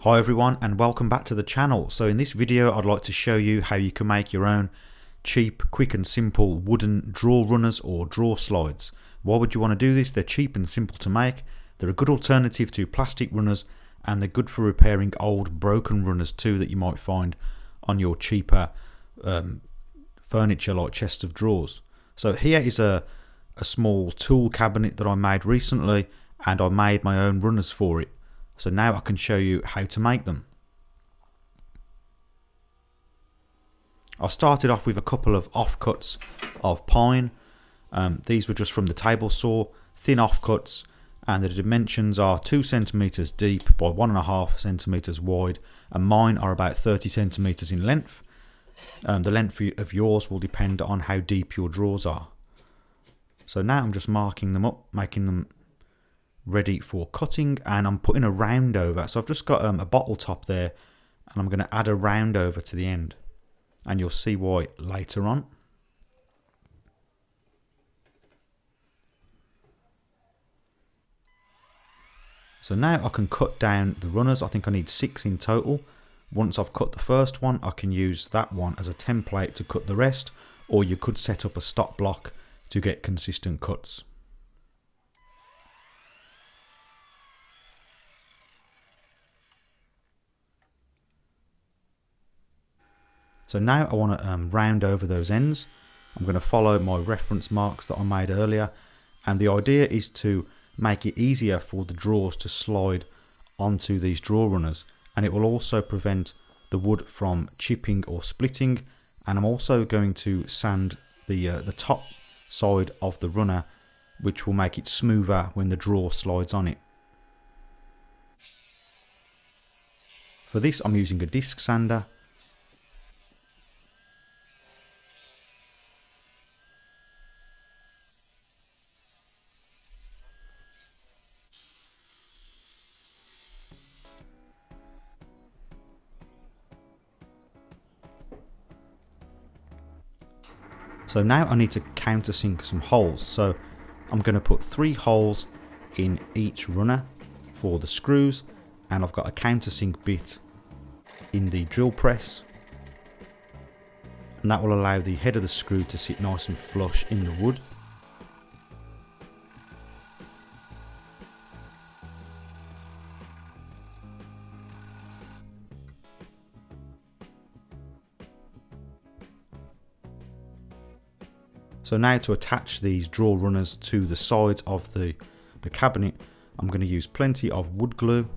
Hi everyone and welcome back to the channel. So in this video I'd like to show you how you can make your own cheap, quick and simple wooden drawer runners or drawer slides. Why would you want to do this? They're cheap and simple to make. They're a good alternative to plastic runners and they're good for repairing old broken runners too that you might find on your cheaper furniture like chests of drawers. So here is a small tool cabinet that I made recently and I made my own runners for it. So now I can show you how to make them. I started off with a couple of offcuts of pine. These were just from the table saw, thin offcuts, and the dimensions are 2 centimeters deep by 1.5 centimeters wide, and mine are about 30 centimeters in length. The length of yours will depend on how deep your drawers are. So now I'm just marking them up, making them ready for cutting, and I'm putting a round over. So I've just got a bottle top there and I'm going to add a round over to the end, and you'll see why later on. So now I can cut down the runners. I think I need 6 in total. Once I've cut the first one, I can use that one as a template to cut the rest, or you could set up a stop block to get consistent cuts. So now I want to round over those ends. I'm going to follow my reference marks that I made earlier, and the idea is to make it easier for the drawers to slide onto these drawer runners, and it will also prevent the wood from chipping or splitting. And I'm also going to sand the top side of the runner, which will make it smoother when the drawer slides on it. For this I'm using a disc sander. So now I need to countersink some holes. So I'm going to put 3 holes in each runner for the screws, and I've got a countersink bit in the drill press, and that will allow the head of the screw to sit nice and flush in the wood. So now to attach these drawer runners to the sides of the cabinet, I'm going to use plenty of wood glue,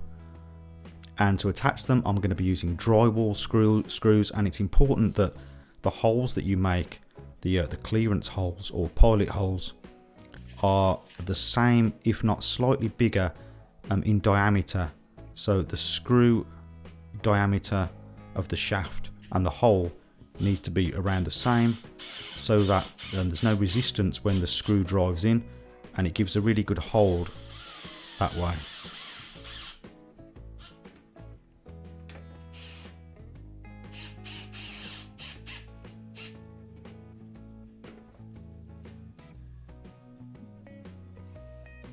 and to attach them I'm going to be using drywall screws, and it's important that the holes that you make, the clearance holes or pilot holes, are the same if not slightly bigger in diameter. So the screw diameter of the shaft and the hole needs to be around the same, so that there's no resistance when the screw drives in, and it gives a really good hold that way.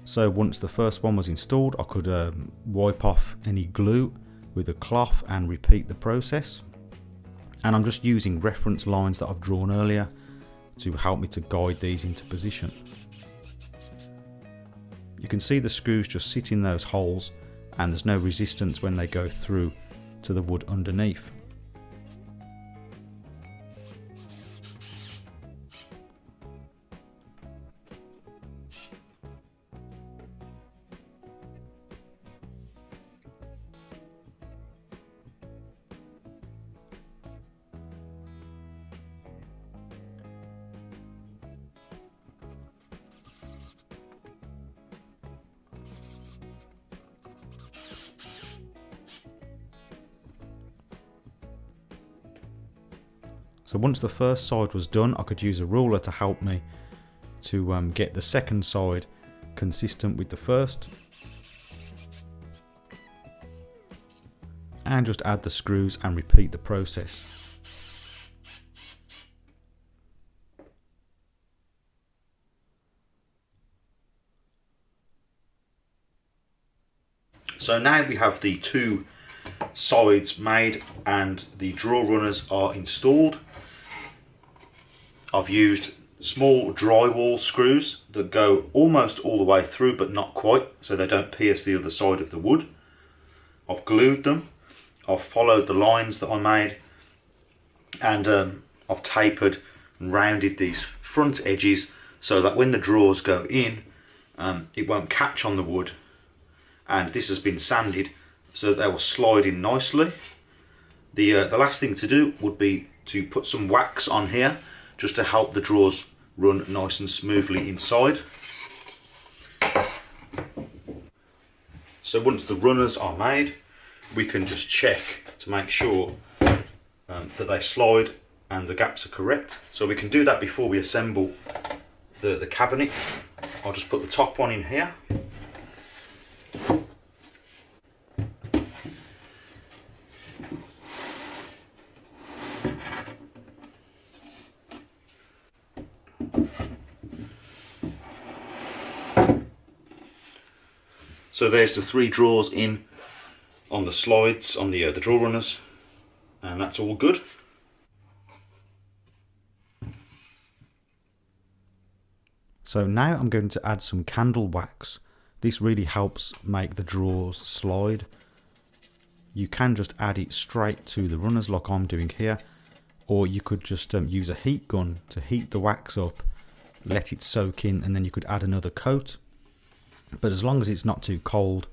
So once the first one was installed, I could wipe off any glue with a cloth and repeat the process. And I'm just using reference lines that I've drawn earlier to help me to guide these into position. You can see the screws just sit in those holes, and there's no resistance when they go through to the wood underneath. So once the first side was done, I could use a ruler to help me to get the second side consistent with the first, and just add the screws and repeat the process. So now we have the two sides made and the drawer runners are installed. I've used small drywall screws that go almost all the way through but not quite, so they don't pierce the other side of the wood. I've glued them, I've followed the lines that I made, and I've tapered and rounded these front edges so that when the drawers go in, it won't catch on the wood, and this has been sanded so that they will slide in nicely. The last thing to do would be to put some wax on here just to help the drawers run nice and smoothly inside. So once the runners are made, we can just check to make sure that they slide and the gaps are correct. So we can do that before we assemble the cabinet. I'll just put the top one in here. So there's the 3 drawers in on the slides, on the drawer runners, and that's all good. So now I'm going to add some candle wax. This really helps make the drawers slide. You can just add it straight to the runners like I'm doing here, or you could just use a heat gun to heat the wax up, let it soak in, and then you could add another coat. But as long as it's not too cold,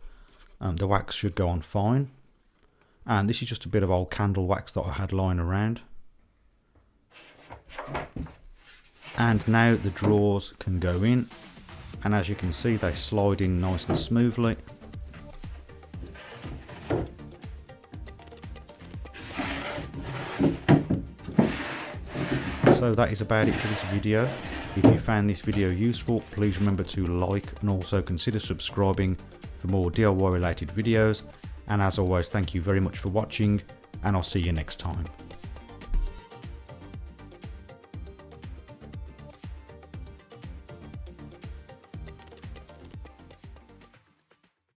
the wax should go on fine. And this is just a bit of old candle wax that I had lying around. And now the drawers can go in, and as you can see they slide in nice and smoothly. So that is about it for this video. If you found this video useful, please remember to like and also consider subscribing for more DIY related videos. And as always, thank you very much for watching, and I'll see you next time.